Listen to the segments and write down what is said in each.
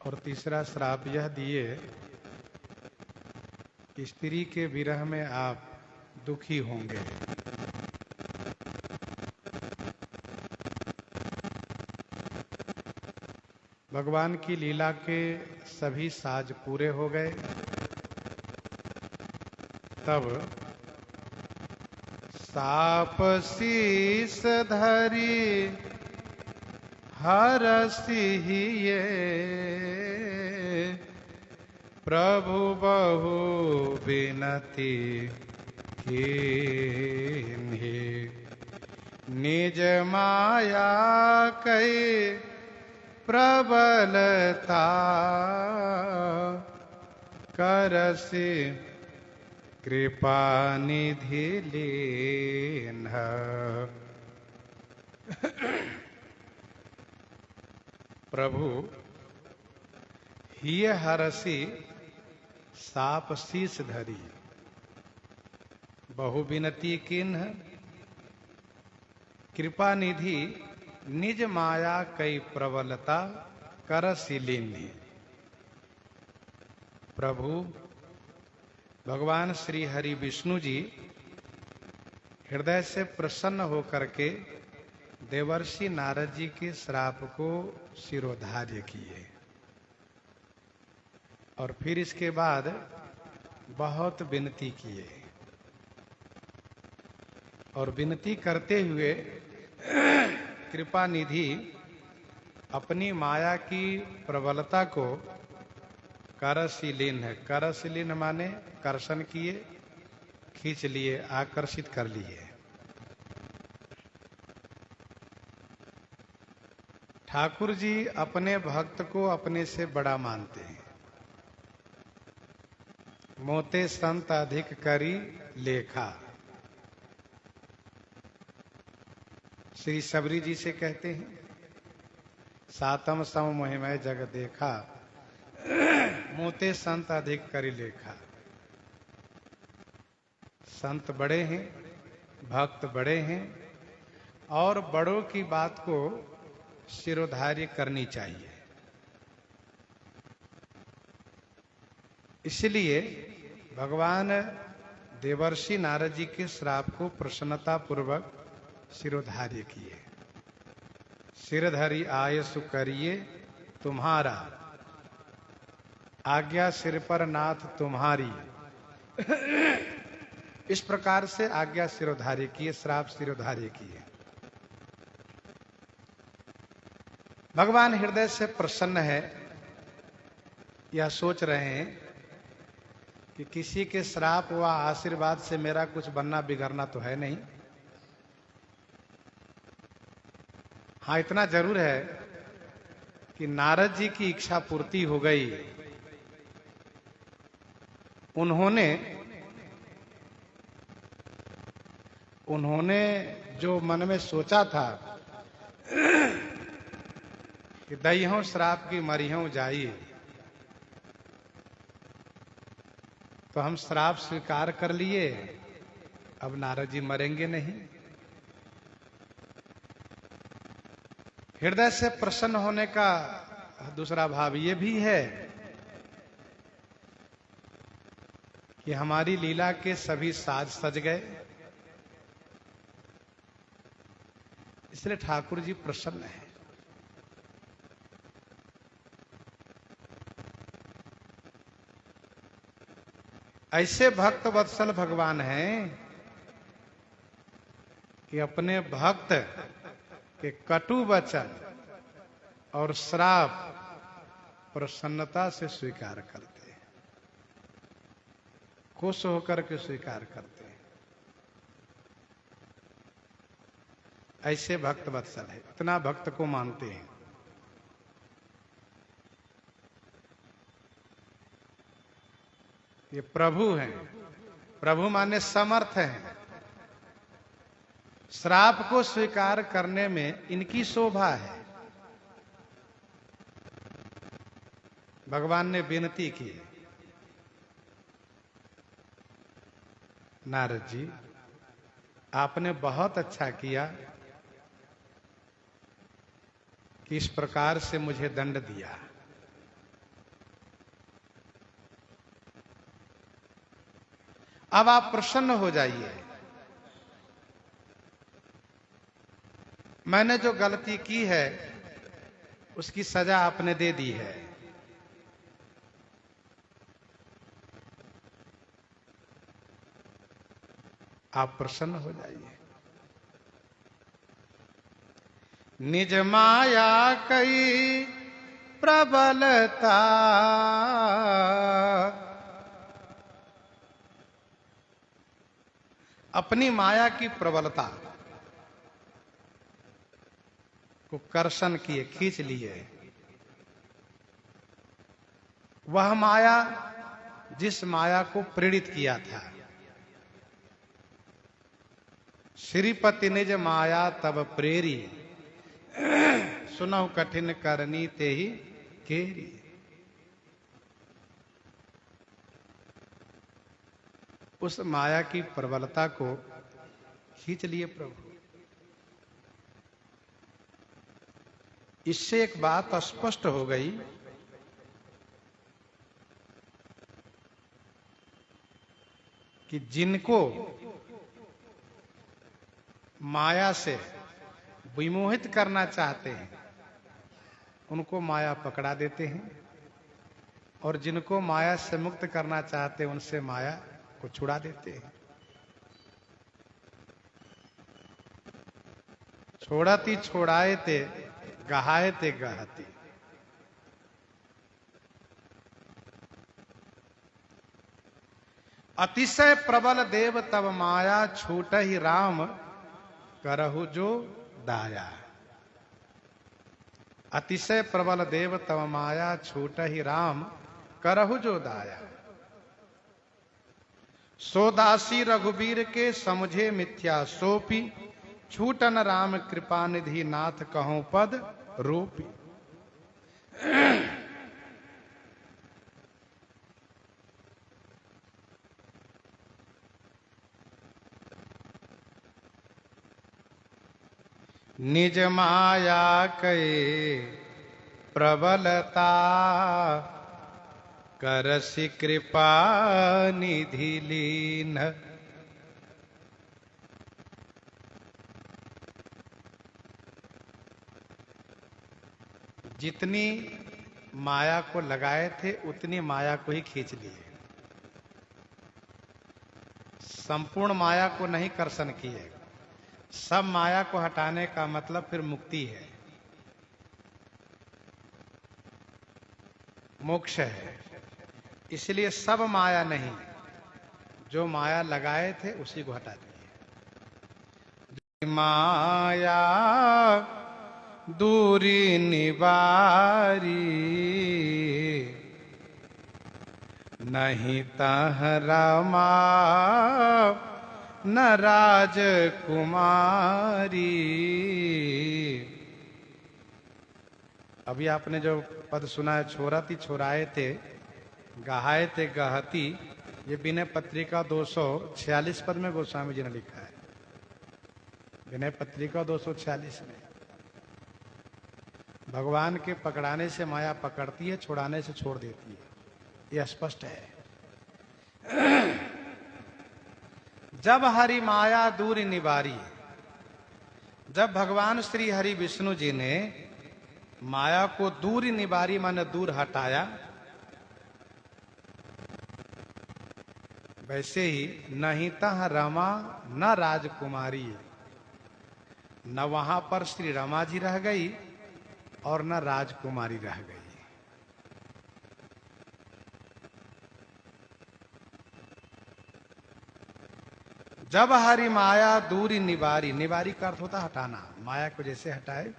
और तीसरा श्राप यह दिए कि स्त्री के विरह में आप दुखी होंगे। भगवान की लीला के सभी साज पूरे हो गए। तब साप शीस धरी हरसिहिये प्रभु बहु विनती कीन्हि निज माया कई प्रबलता करसि कृपा निधि लीन्ह। प्रभु हिय हरसि साप शीस धरी बहु विनती किन्ह कृपा निधि निज माया कई प्रबलता करसि लीन्हि। प्रभु भगवान श्री हरि विष्णु जी हृदय से प्रसन्न होकर के देवर्षि नारद जी के श्राप को शिरोधार्य किए और फिर इसके बाद बहुत विनती किए और विनती करते हुए कृपा निधि अपनी माया की प्रबलता को करसिलीन है। करसिलीन माने कर्षण किए, खींच लिए, आकर्षित कर लिए। ठाकुर जी अपने भक्त को अपने से बड़ा मानते हैं। मोते संत अधिक करी लेखा। श्री सबरी जी से कहते हैं सातम सम महिमय जग देखा मोते संत अधिक करी लेखा। संत बड़े हैं, भक्त बड़े हैं और बड़ों की बात को शिरोधार्य करनी चाहिए। इसलिए भगवान देवर्षि नारद जी के श्राप को प्रसन्नता पूर्वक शिरोधार्य किए। सिरधरि आयसु करिए तुम्हारा आज्ञा सिर पर नाथ तुम्हारी। इस प्रकार से आज्ञा शिरोधार्य किए, श्राप शिरोधार्य किए। भगवान हृदय से प्रसन्न है। यह सोच रहे हैं कि किसी के श्राप व आशीर्वाद से मेरा कुछ बनना बिगड़ना तो है नहीं। हाँ, इतना जरूर है कि नारद जी की इच्छा पूर्ति हो गई। उन्होंने जो मन में सोचा था कि दईहों श्राप की मरियों जाई, तो हम श्राप स्वीकार कर लिए। अब नारद जी मरेंगे नहीं। हृदय से प्रसन्न होने का दूसरा भाव ये भी है कि हमारी लीला के सभी साज सज गए, इसलिए ठाकुर जी प्रसन्न है। ऐसे भक्त वत्सल भगवान हैं कि अपने भक्त के कटु वचन और श्राप प्रसन्नता से स्वीकार करते हैं, खुश होकर के स्वीकार करते हैं। ऐसे भक्त वत्सल है, इतना भक्त को मानते हैं। ये प्रभु हैं। प्रभु माने समर्थ हैं। श्राप को स्वीकार करने में इनकी शोभा है। भगवान ने विनती की, नारद जी आपने बहुत अच्छा किया कि इस प्रकार से मुझे दंड दिया। अब आप प्रसन्न हो जाइए। मैंने जो गलती की है उसकी सजा आपने दे दी है। आप प्रसन्न हो जाइए। निज माया कई प्रबलता, अपनी माया की प्रबलता को कर्षण किए, खींच लिए। वह माया जिस माया को प्रेरित किया था। श्रीपति निज माया तब प्रेरी, सुनहु कठिन करनी ते ही केरी। उस माया की प्रबलता को खींच लिए प्रभु। इससे एक बात स्पष्ट हो गई कि जिनको माया से विमोहित करना चाहते हैं उनको माया पकड़ा देते हैं, और जिनको माया से मुक्त करना चाहते हैं उनसे माया को छुड़ा देते हैं। छोड़ती छोड़ाए ते गहाए ते गहती। अतिशय प्रबल देव तब माया छूट ही राम करहु जो दाया। अतिशय प्रबल देव तब माया छूट ही राम करहु जो दाया। सो दासी रघुबीर के समझे मिथ्या सोपी, छूटन राम कृपा निधि नाथ कहूं पद रूपी। निज माया कए प्रबलता, करसि कृपा निधि लीन। जितनी माया को लगाए थे उतनी माया को ही खींच लिए। संपूर्ण माया को नहीं कर्षण किए। सब माया को हटाने का मतलब फिर मुक्ति है, मोक्ष है। इसलिए सब माया नहीं, जो माया लगाए थे उसी को हटा दिए। माया दूरी निवारी, नहीं तह रमा न राजकुमारी। अभी आपने जो पद सुना है, छोरती छोराए ते गहाए ते गहती, ये विनय पत्रिका 246 पद में गोस्वामी जी ने लिखा है। विनय पत्रिका 246 में भगवान के पकड़ाने से माया पकड़ती है, छोड़ाने से छोड़ देती है, यह स्पष्ट है। जब हरि माया दूर निवारी, जब भगवान श्री हरि विष्णु जी ने माया को दूर निवारी माने दूर हटाया, वैसे ही नहीं तह रमा न राजकुमारी, न वहां पर श्री रमा जी रह गई और न राजकुमारी रह गई। जब हरि माया दूरी निवारी, निवारी का अर्थ होता हटाना, माया को जैसे हटाए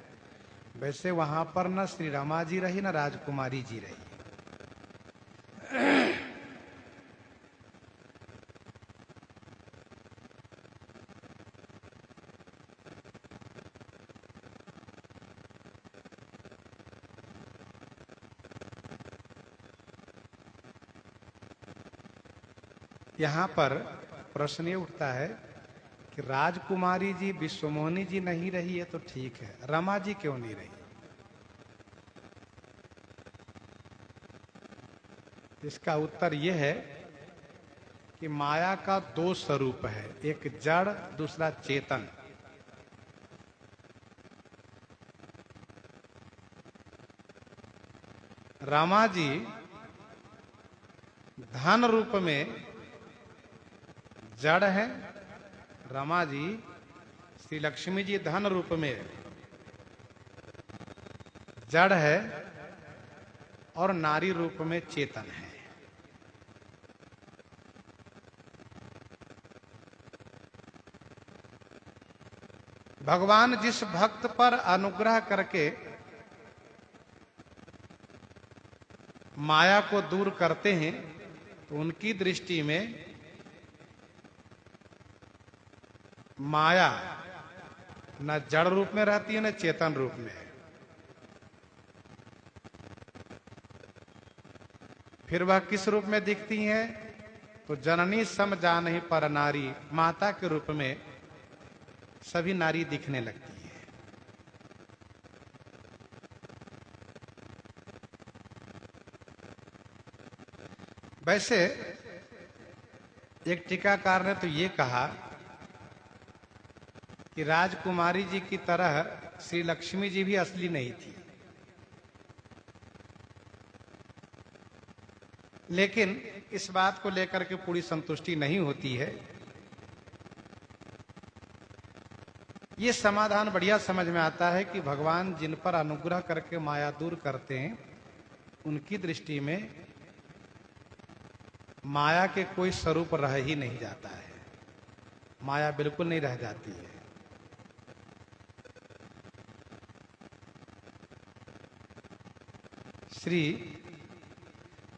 वैसे वहां पर न श्री रमा जी रही न राजकुमारी जी रही। यहां पर प्रश्न ये उठता है कि राजकुमारी जी विश्वमोहिनी जी नहीं रही है तो ठीक है, रमा जी क्यों नहीं रही? इसका उत्तर यह है कि माया का दो स्वरूप है, एक जड़ दूसरा चेतन। रामा जी धन रूप में जड़ है, रमा जी श्री लक्ष्मी जी धन रूप में जड़ है और नारी रूप में चेतन है। भगवान जिस भक्त पर अनुग्रह करके माया को दूर करते हैं तो उनकी दृष्टि में माया न जड़ रूप में रहती है न चेतन रूप में। फिर वह किस रूप में दिखती हैं? तो जननी सम जानहि पर नारी, माता के रूप में सभी नारी दिखने लगती है। वैसे एक टीकाकार ने तो ये कहा कि राजकुमारी जी की तरह श्री लक्ष्मी जी भी असली नहीं थी, लेकिन इस बात को लेकर के पूरी संतुष्टि नहीं होती है। ये समाधान बढ़िया समझ में आता है कि भगवान जिन पर अनुग्रह करके माया दूर करते हैं उनकी दृष्टि में माया के कोई स्वरूप रह ही नहीं जाता है, माया बिल्कुल नहीं रह जाती है। श्री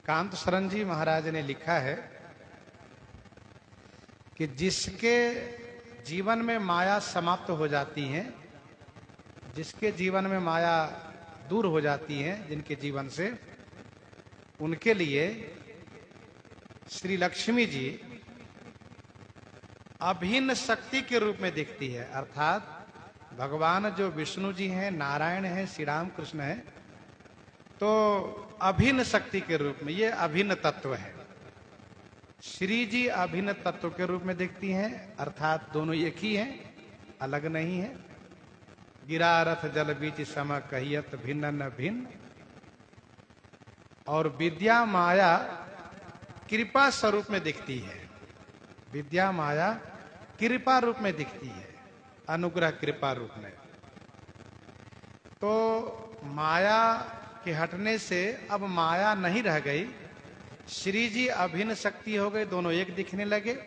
कांत शरण जी महाराज ने लिखा है कि जिसके जीवन में माया समाप्त हो जाती है, जिसके जीवन में माया दूर हो जाती है, जिनके जीवन से, उनके लिए श्री लक्ष्मी जी अभिन्न शक्ति के रूप में दिखती है। अर्थात भगवान जो विष्णु जी हैं, नारायण हैं, श्री राम कृष्ण हैं, तो अभिन्न शक्ति के रूप में, ये अभिन्न तत्व है। श्री जी अभिन्न तत्व के रूप में दिखती हैं, अर्थात दोनों एक ही हैं, अलग नहीं है। गिरा रथ जल बीच सम कहियत भिन्न न भिन्न। और विद्या माया कृपा स्वरूप में दिखती है, विद्या माया कृपा रूप में दिखती है, अनुग्रह कृपा रूप में। तो माया के हटने से अब माया नहीं रह गई, श्री जी अभिन्न शक्ति हो गई, दोनों एक दिखने लगे,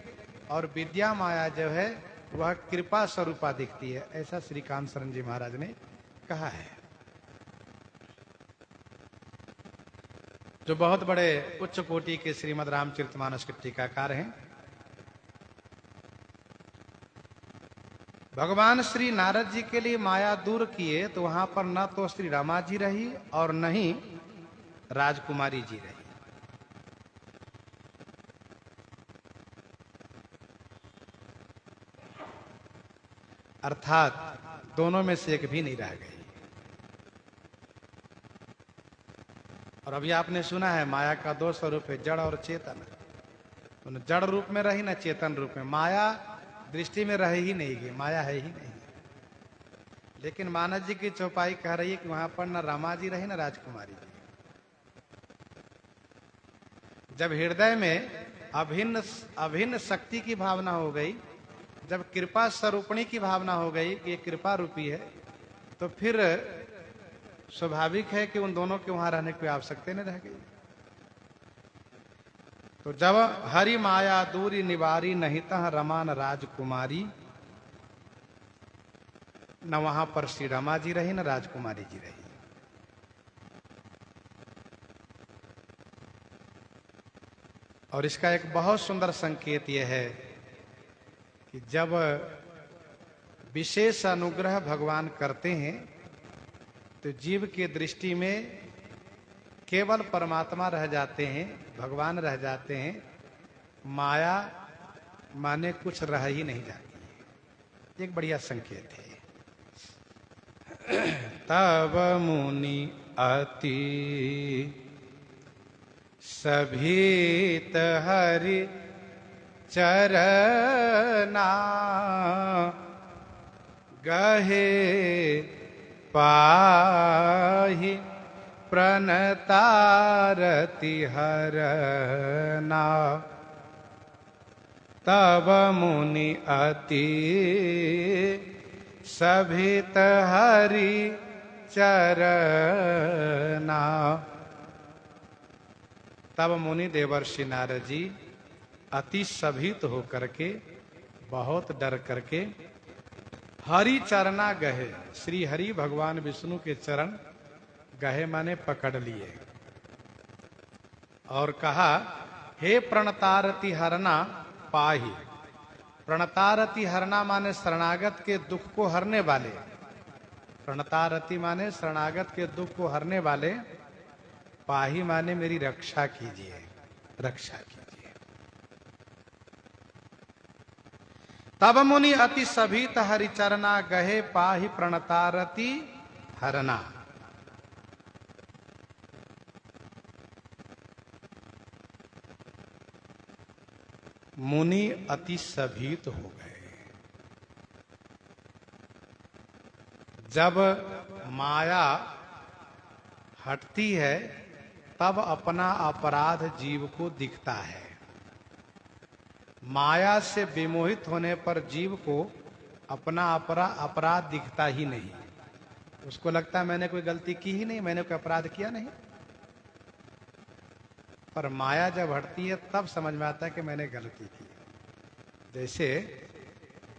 और विद्या माया जो है वह कृपा स्वरूपा दिखती है, ऐसा श्री कांत शरण जी महाराज ने कहा है, जो बहुत बड़े उच्च कोटि के श्रीमद् रामचरितमानस के टीकाकार हैं। भगवान श्री नारद जी के लिए माया दूर किए तो वहां पर न तो श्री रमा जी रही और न ही राजकुमारी जी रही। अर्थात दोनों में से एक भी नहीं रह गई। और अभी आपने सुना है माया का दो स्वरूप है, जड़ और चेतन। तो जड़ रूप में रही न चेतन रूप में, माया दृष्टि में रह ही नहीं गई, माया है ही नहीं। लेकिन मानस जी की चौपाई कह रही है कि वहां पर न रमा जी रही न राजकुमारी जी। जब हृदय में अभिन्न शक्ति की भावना हो गई, जब कृपा स्वरूपणी की भावना हो गई कि ये कृपा रूपी है, तो फिर स्वाभाविक है कि उन दोनों के वहां रहने की आवश्यकता नहीं रह गई। तो जब हरि माया दूरी निवारी नहीं तह रमा न राजकुमारी, न वहां पर श्री रमा जी रही न राजकुमारी जी रही। और इसका एक बहुत सुंदर संकेत यह है कि जब विशेष अनुग्रह भगवान करते हैं तो जीव के दृष्टि में केवल परमात्मा रह जाते हैं, भगवान रह जाते हैं, माया माने कुछ रह ही नहीं जाती। एक बढ़िया संकेत है। तब मुनि अति सभीत हरि चरना गहे पाहि प्रणतारति हरना। तब मुनि अति सभित हरि चरना। तब मुनि देवर्षि नारद जी अति सभित होकर के, बहुत डर करके, हरि चरना गहे, श्री हरि भगवान विष्णु के चरण गहे माने पकड़ लिए और कहा, हे प्रणतारति हरना पाहि। प्रणतारति हरना माने शरणागत के दुख को हरने वाले। प्रणतारति माने शरणागत के दुख को हरने वाले। पाहि माने मेरी रक्षा कीजिए, रक्षा कीजिए। तब मुनि अति सभित हरिचरना गहे पाहि प्रणतारति हरना। मुनि अति सभित हो गए। जब माया हटती है तब अपना अपराध जीव को दिखता है। माया से विमोहित होने पर जीव को अपना अपराध दिखता ही नहीं। उसको लगता है मैंने कोई गलती की ही नहीं, मैंने कोई अपराध किया नहीं। पर माया जब हटती है तब समझ में आता है कि मैंने गलती की। जैसे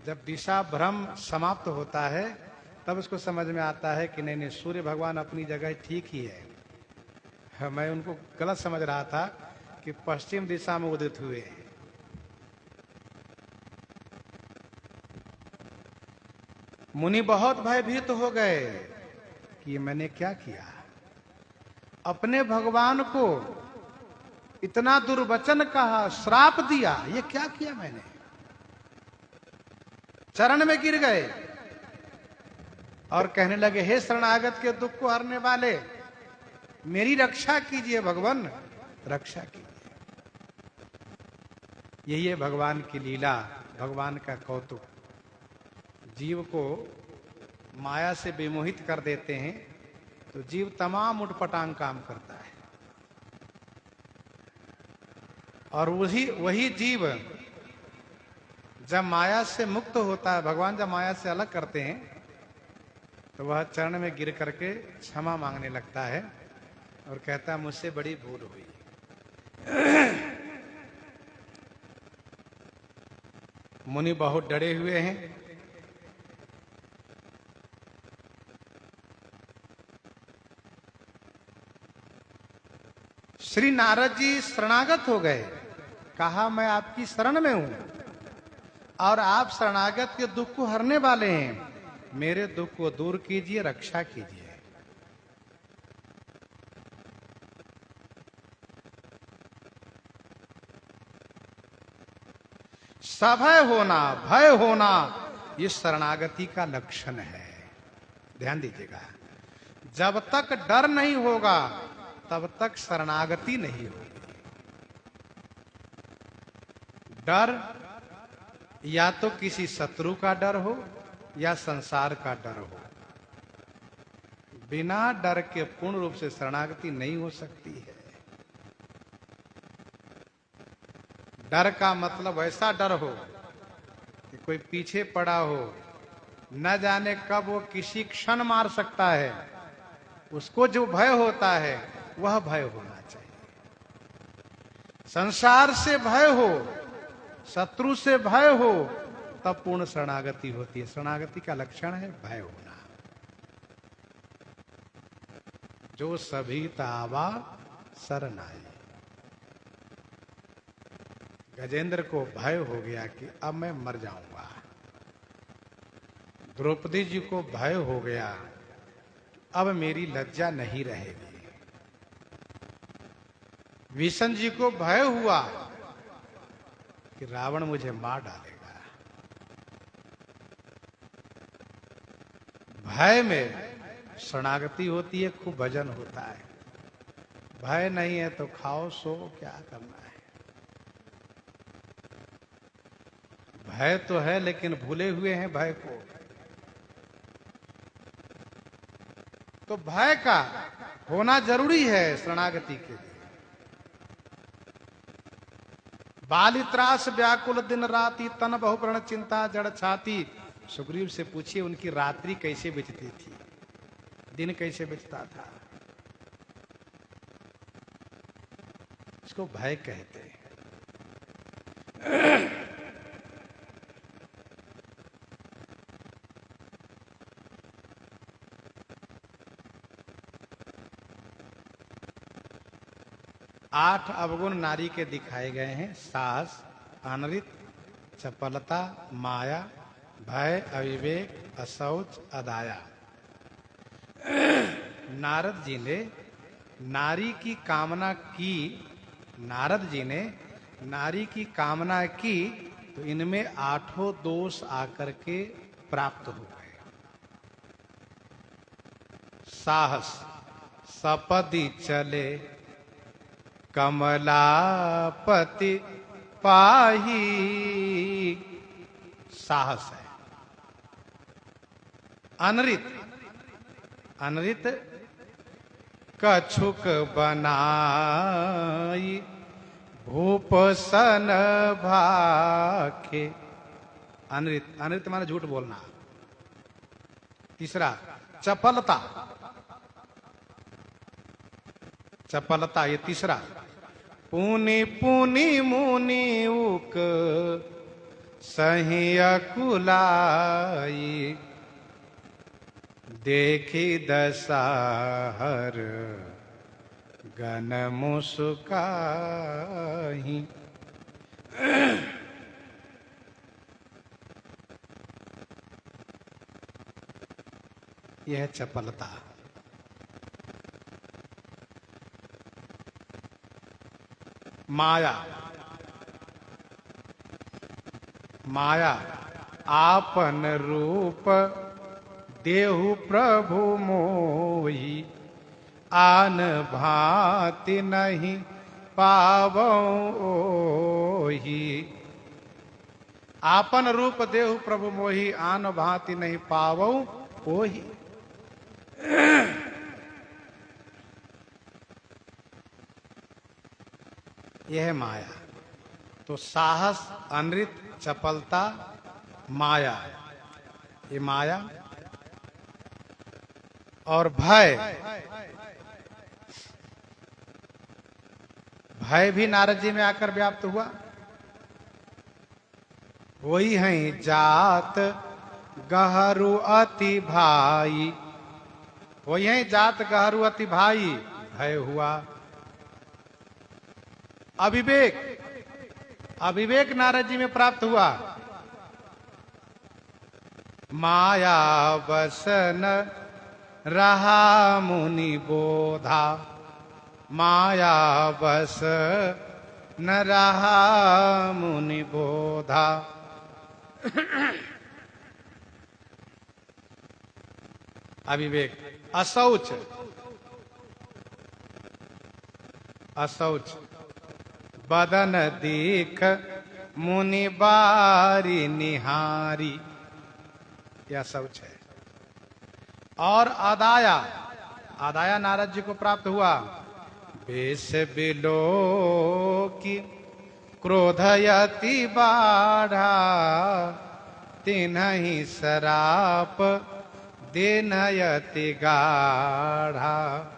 जब दिशा भ्रम समाप्त होता है तब उसको समझ में आता है कि नहीं नहीं, सूर्य भगवान अपनी जगह ठीक ही है। मैं उनको गलत समझ रहा था कि पश्चिम दिशा में उदित हुए हैं। मुनि बहुत भयभीत हो गए कि मैंने क्या किया। अपने भगवान को इतना दुर्वचन कहा, श्राप दिया, ये क्या किया मैंने। चरण में गिर गए और कहने लगे, हे शरणागत के दुख को हरने वाले, मेरी रक्षा कीजिए भगवान, रक्षा कीजिए। यही है भगवान की लीला, भगवान का कौतुक। जीव को माया से विमोहित कर देते हैं तो जीव तमाम उटपटांग काम करता है। और वही जीव जब माया से मुक्त होता है, भगवान जब माया से अलग करते हैं तो वह चरण में गिर करके क्षमा मांगने लगता है और कहता है, मुझसे बड़ी भूल हुई। मुनि बहुत डरे हुए हैं। श्री नारद जी शरणागत हो गए। कहा, मैं आपकी शरण में हूं और आप शरणागत के दुख को हरने वाले हैं। मेरे दुख को दूर कीजिए, रक्षा कीजिए। सभय होना, भय होना, ये शरणागति का लक्षण है। ध्यान दीजिएगा, जब तक डर नहीं होगा तब तक शरणागति नहीं होगी। डर या तो किसी शत्रु का डर हो या संसार का डर हो। बिना डर के पूर्ण रूप से शरणागति नहीं हो सकती है। डर का मतलब ऐसा डर हो कि कोई पीछे पड़ा हो, न जाने कब वो किसी क्षण मार सकता है। उसको जो भय होता है वह भय होना चाहिए। संसार से भय हो, शत्रु से भय हो, तब पूर्ण शरणागति होती है। शरणागति का लक्षण है भय होना। जो सभी तावा शरण आए। गजेंद्र को भय हो गया कि अब मैं मर जाऊंगा। द्रौपदी जी को भय हो गया, अब मेरी लज्जा नहीं रहेगी। विष्णु जी को भय हुआ कि रावण मुझे मार डालेगा। भय में शरणागति होती है, खूब भजन होता है। भय नहीं है तो खाओ सो, क्या करना है। भय तो है लेकिन भूले हुए हैं भय को। तो भय का होना जरूरी है शरणागति के लिए। बालित्रास व्याकुल दिन राति तन बहुप्रण चिंता जड़ छाती। सुग्रीव से पूछिए उनकी रात्रि कैसे बीतती थी, दिन कैसे बीतता था। इसको भय कहते हैं। 8 अवगुण नारी के दिखाए गए हैं। साहस, अनृत, चपलता, माया, भय, अविवेक, अशौच, अदाया। नारद जी ने नारी की कामना की, नारद जी ने नारी की कामना की तो इनमें 8 दोष आकर के प्राप्त हो गए। साहस, सपदि चले कमलापति पाही, साहस है। अनृत, अनृत कछुक बनाई भूप सन भाखे। अनृत, अनृत माने झूठ बोलना। तीसरा चपलता, चपलता ये तीसरा। पुनि पुनि मुनि उक सही अकुलाई देखी दसाहर गन मुस्काही। यह है चपलता। माया, माया आपन रूप देहु प्रभु मोही आन भांति नहीं पावोही। आपन रूप देहु प्रभु मोही आन भांति नहीं पावो ओही। यह है माया। तो साहस, अनृत, चपलता, माया, ये माया। और भय, भय भी नारद जी में आकर व्याप्त हुआ। वही हैं जात गहरू अति भाई, वही हैं जात गहरू अति भाई, भय हुआ। अविवेक, अविवेक नारद जी में प्राप्त हुआ। माया बसन रहा मुनि बोधा, माया बस न रहा मुनि बोधा। अविवेक। अशौच, अशौच बदन देख मुनि बारी निहारी, यह शौच है। और अदाया, अदाया नारद जी को प्राप्त हुआ। बेश बिलो की क्रोधयति बाढ़ा तिन्हि सराप देनयति गाढ़ा।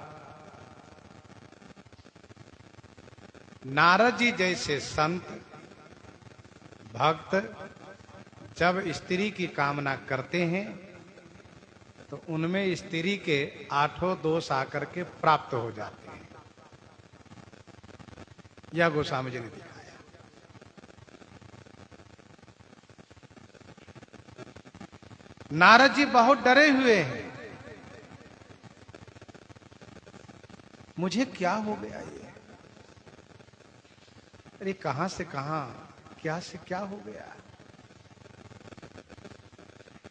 नारद जी जैसे संत भक्त जब स्त्री की कामना करते हैं तो उनमें स्त्री के 8 दोष आकर के प्राप्त हो जाते हैं। यह गोस्वामी जी ने दिखाया। नारद जी बहुत डरे हुए हैं। मुझे क्या हो गया ये, अरे कहां से कहां, क्या से क्या हो गया।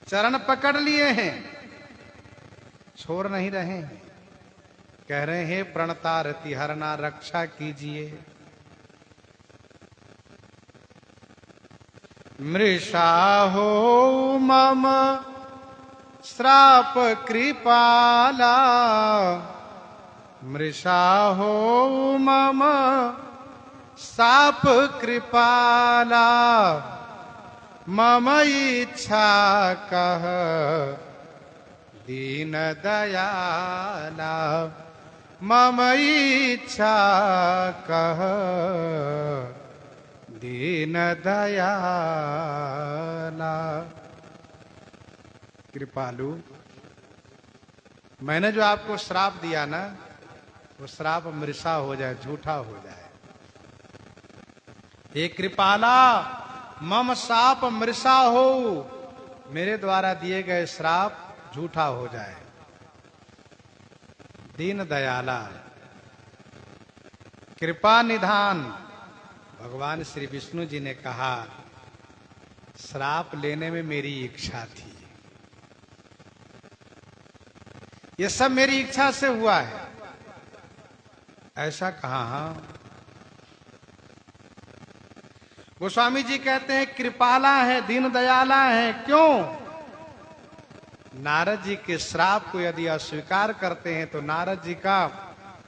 चरण पकड़ लिए हैं, छोड़ नहीं रहे हैं। कह रहे हैं प्रणतारति हरना रक्षा कीजिए। मृषा हो मम श्राप कृपाला, मृषा हो मम शाप कृपाला, मम इच्छा कह दीन दयाला, मम इच्छा कह दीन दयाला। कृपालु, मैंने जो आपको श्राप दिया ना, वो श्राप मृषा हो जाए, झूठा हो जाए। हे कृपाला, मम शाप मृषा हो, मेरे द्वारा दिए गए श्राप झूठा हो जाए। दीन दयाला, कृपा निधान, भगवान श्री विष्णु जी ने कहा श्राप लेने में मेरी इच्छा थी, ये सब मेरी इच्छा से हुआ है, ऐसा कहा। हाँ, गोस्वामी जी कहते हैं कृपाला है, दीन दयाला है। क्यों? नारद जी के श्राप को यदि अस्वीकार करते हैं तो नारद जी का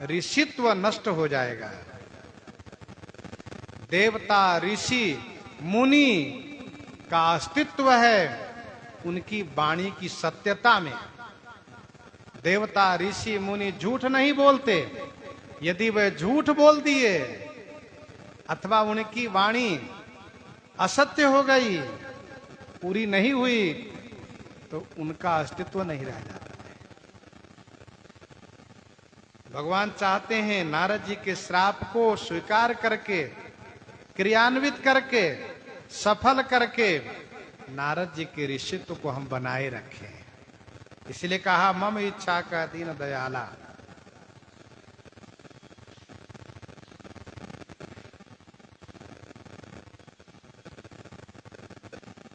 ऋषित्व नष्ट हो जाएगा। देवता, ऋषि, मुनि का अस्तित्व है उनकी वाणी की सत्यता में। देवता, ऋषि, मुनि झूठ नहीं बोलते। यदि वे झूठ बोल दिए अथवा उनकी वाणी असत्य हो गई, पूरी नहीं हुई, तो उनका अस्तित्व नहीं रह जाता है। भगवान चाहते हैं नारद जी के श्राप को स्वीकार करके, क्रियान्वित करके, सफल करके नारद जी के ऋषित्व को हम बनाए रखें। इसलिए कहा मम इच्छा का दीन दयाला।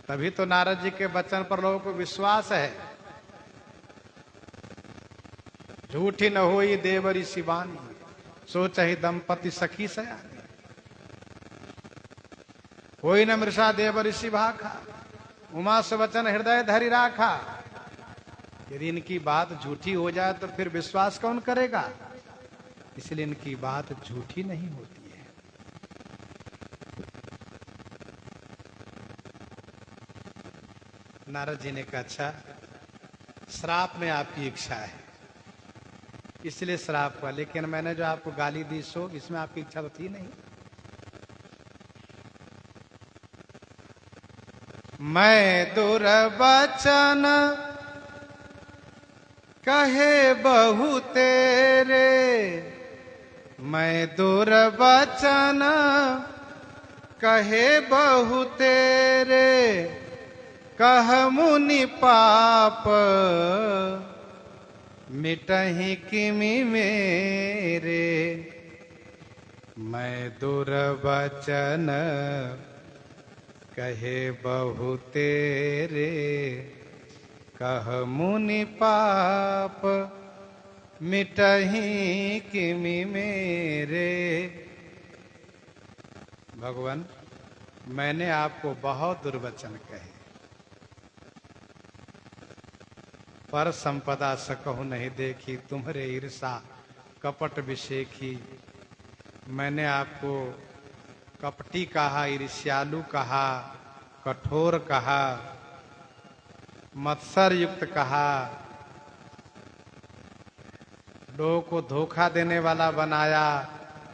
तभी तो नारद जी के वचन पर लोगों को विश्वास है। झूठी न होई देव ऋषि वाणी, सोचहि दंपति सखी सयानी। होई न मृषा देव ऋषि भाखा, उमा से वचन हृदय धरि राखा। यदि इनकी बात झूठी हो जाए तो फिर विश्वास कौन करेगा? इसलिए इनकी बात झूठी नहीं होती है। नारद जी ने कहा अच्छा, श्राप में आपकी इच्छा है इसलिए श्राप हुआ, लेकिन मैंने जो आपको गाली दी सो इसमें आपकी इच्छा तो थी नहीं। मैं दुर्वचन कहे बहु तेरे, मैं दुर्वचन कहे बहु तेरे, कह मुनि पाप मिटहि किमि मेरे। मैं दुर्वचन कहे बहु तेरे, कह मुनि पाप मिटहि किमि मेरे। भगवान, मैंने आपको बहुत दुर्वचन कहे, पर संपदा सकहु नहीं देखी, तुम्हारे ईर्षा कपट विषेखी। मैंने आपको कपटी कहा, ईर्ष्यालु कहा, कठोर कहा, मत्सर युक्त कहा, लोगों को धोखा देने वाला बनाया,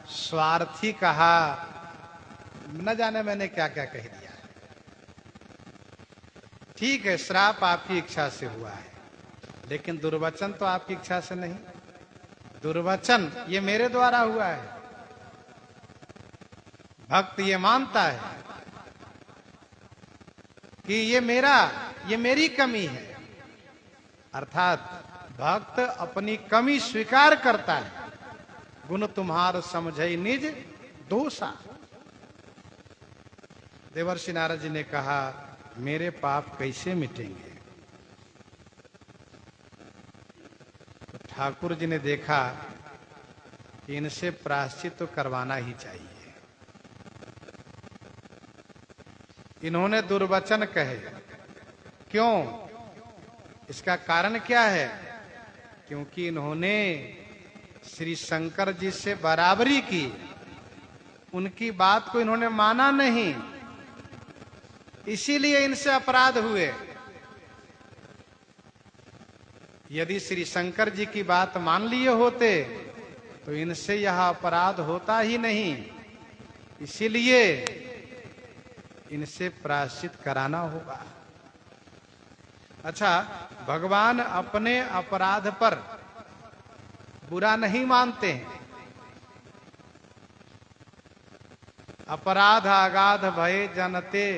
स्वार्थी कहा, न जाने मैंने क्या क्या कह दिया। ठीक है, श्राप आपकी इच्छा से हुआ है, लेकिन दुर्वचन तो आपकी इच्छा से नहीं। दुर्वचन ये मेरे द्वारा हुआ है। भक्त ये मानता है कि ये मेरी कमी है, अर्थात भक्त अपनी कमी स्वीकार करता है। गुण तुम्हार समझई निज दोषा। देवर्षि नारद जी ने कहा मेरे पाप कैसे मिटेंगे? तो ठाकुर जी ने देखा कि इनसे प्रायश्चित तो करवाना ही चाहिए। इन्होंने दुर्वचन कहे। क्यों? इसका कारण क्या है? क्योंकि इन्होंने श्री शंकर जी से बराबरी की, उनकी बात को इन्होंने माना नहीं, इसीलिए इनसे अपराध हुए। यदि श्री शंकर जी की बात मान लिए होते तो इनसे यह अपराध होता ही नहीं, इसीलिए इनसे प्रायश्चित कराना होगा। अच्छा, भगवान अपने अपराध पर बुरा नहीं मानते हैं। अपराध आगाध भय जनते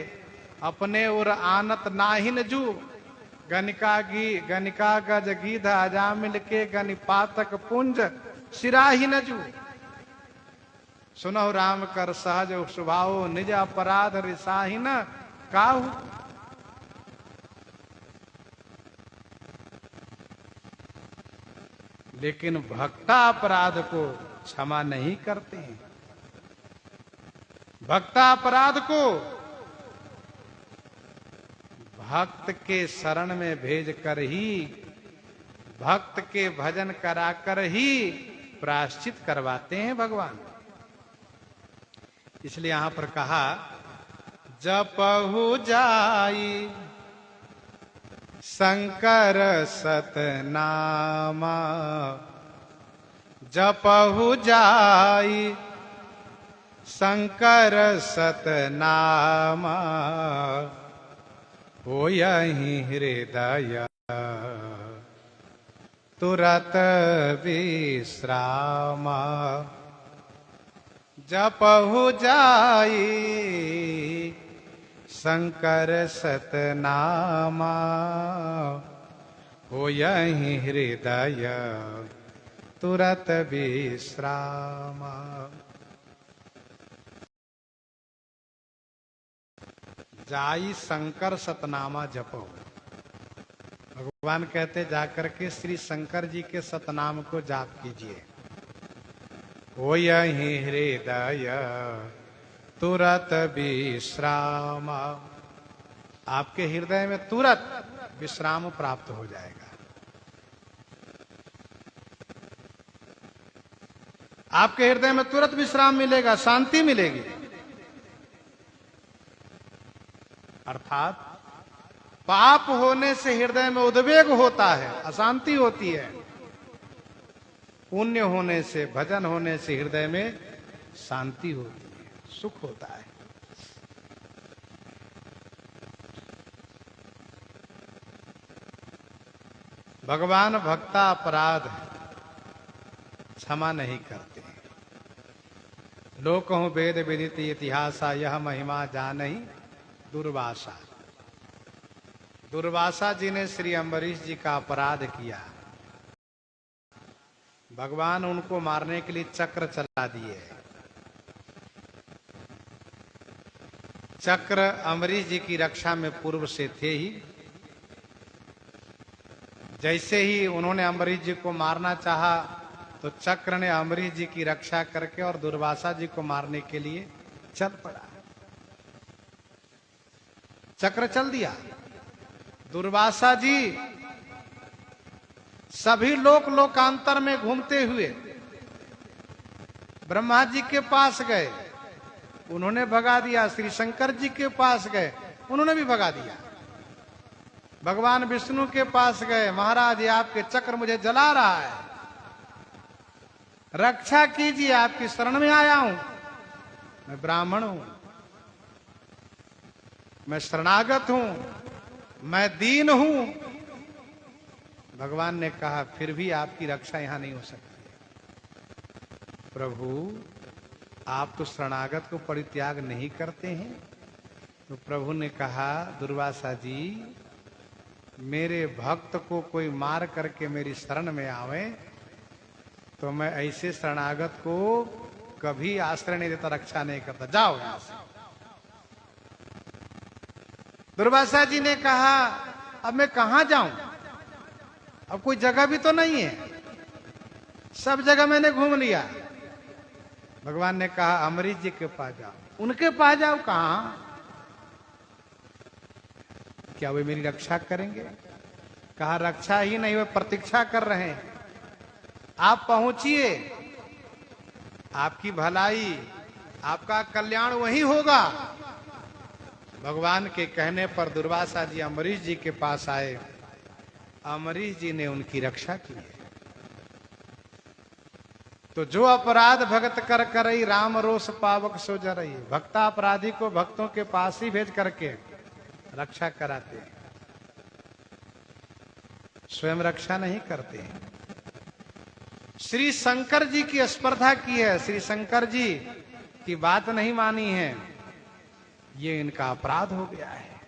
अपने उर आनत नाहिन जू, गनिका गज गीध अजामिल के गनिपातक पुंज सिराही न जू। सुनहु राम कर सहज स्वभाव निज अपराध रिसाही न काहू। लेकिन भक्ता अपराध को क्षमा नहीं करते हैं। भक्ता अपराध को भक्त के शरण में भेज कर ही, भक्त के भजन कराकर ही प्रायश्चित करवाते हैं भगवान। इसलिए यहां पर कहा, जपहु जाई शंकर सतनामा, जपहु जाई शंकर सतनामा, होयहि हृदय तुरत विश्रामा। जपहु जाई शंकर सतनामा, होयहि हृदय तुरत विश्रामा। जाई शंकर सतनामा जपो। भगवान कहते जाकर के श्री शंकर जी के सतनाम को जाप कीजिए। होयहि हृदय तुरत विश्राम, आपके हृदय में तुरंत विश्राम प्राप्त हो जाएगा। आपके हृदय में तुरंत विश्राम मिलेगा, शांति मिलेगी। अर्थात पाप होने से हृदय में उद्वेग होता है, अशांति होती है। पुण्य होने से, भजन होने से हृदय में शांति होती है, सुख होता है। भगवान भक्ता अपराध क्षमा नहीं करते। लोक कहूं वेद विदित इतिहासा, यह महिमा जानहि दुर्वासा। दुर्वासा जी ने श्री अम्बरीश जी का अपराध किया। भगवान उनको मारने के लिए चक्र चला दिए। चक्र अम्बरीश जी की रक्षा में पूर्व से थे ही। जैसे ही उन्होंने अम्बरीश जी को मारना चाहा तो चक्र ने अम्बरीश जी की रक्षा करके और दुर्वासा जी को मारने के लिए चल पड़ा। चक्र चल दिया। दुर्वासा जी सभी लोकांतर में घूमते हुए ब्रह्मा जी के पास गए, उन्होंने भगा दिया। श्री शंकर जी के पास गए, उन्होंने भी भगा दिया। भगवान विष्णु के पास गए, महाराज ये आपके चक्र मुझे जला रहा है, रक्षा कीजिए, आपकी शरण में आया हूं। मैं ब्राह्मण हूं, मैं शरणागत हूं, मैं दीन हूं। भगवान ने कहा फिर भी आपकी रक्षा यहां नहीं हो सकती। प्रभु आप तो शरणागत को परित्याग नहीं करते हैं। तो प्रभु ने कहा, दुर्वासा जी मेरे भक्त को कोई मार करके मेरी शरण में आवे तो मैं ऐसे शरणागत को कभी आश्रय नहीं देता, रक्षा नहीं करता। जाओ यहां से। दुर्वासा जी ने कहा अब मैं कहां जाऊं, अब कोई जगह भी तो नहीं है, सब जगह मैंने घूम लिया। भगवान ने कहा अम्बरीश जी के पास जाओ। उनके पास जाओ? कहां? क्या वे मेरी रक्षा करेंगे? कहा रक्षा ही नहीं, वे प्रतीक्षा कर रहे हैं। आप पहुंचिए, आपकी भलाई, आपका कल्याण वही होगा। भगवान के कहने पर दुर्वासा जी अम्बरीश जी के पास आए। अम्बरीश जी ने उनकी रक्षा की। तो जो अपराध भगत कर करई, राम रोष पावक सो जरई। भक्ता अपराधी को भक्तों के पास ही भेज करके रक्षा कराते हैं, स्वयं रक्षा नहीं करते हैं। श्री शंकर जी की स्पर्धा की है, श्री शंकर जी की बात नहीं मानी है, ये इनका अपराध हो गया है।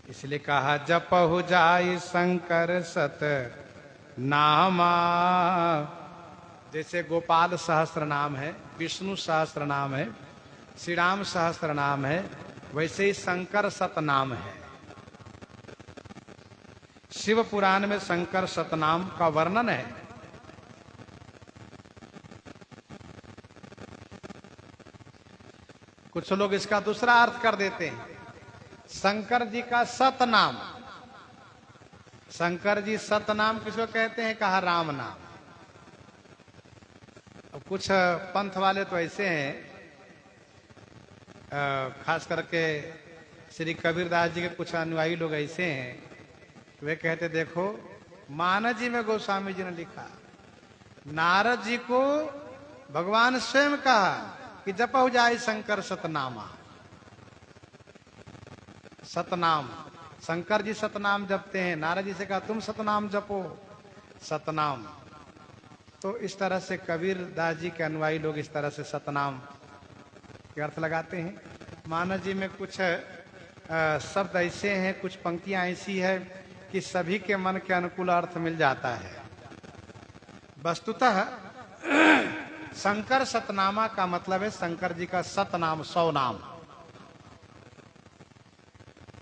इसलिए कहा जपहु जाय शंकर सत नामा। जैसे गोपाल सहस्त्र नाम है, विष्णु सहस्त्र नाम है, श्री राम सहस्त्र नाम है, वैसे ही शंकर सतनाम है। शिव पुराण में शंकर सतनाम का वर्णन है। कुछ लोग इसका दूसरा अर्थ कर देते हैं, शंकर जी का सतनाम। शंकर जी सतनाम किसको कहते हैं? कहा राम नाम। अब कुछ पंथ वाले तो ऐसे हैं, खास करके श्री कबीरदास जी के कुछ अनुयायी लोग ऐसे हैं, वे कहते देखो मानस जी में गोस्वामी जी ने लिखा, नारद जी को भगवान स्वयं कहा कि जपहु जाय शंकर सतनामा। सतनाम, शंकर जी सतनाम जपते हैं, नारद जी से कहा तुम सतनाम जपो, सतनाम। तो इस तरह से कबीर दास जी के अनुयायी लोग इस तरह से सतनाम के अर्थ लगाते हैं। मानस जी में कुछ शब्द ऐसे हैं, कुछ पंक्तियां ऐसी है कि सभी के मन के अनुकूल अर्थ मिल जाता है। वस्तुतः शंकर सतनामा का मतलब है शंकर जी का सतनाम, 100 नाम।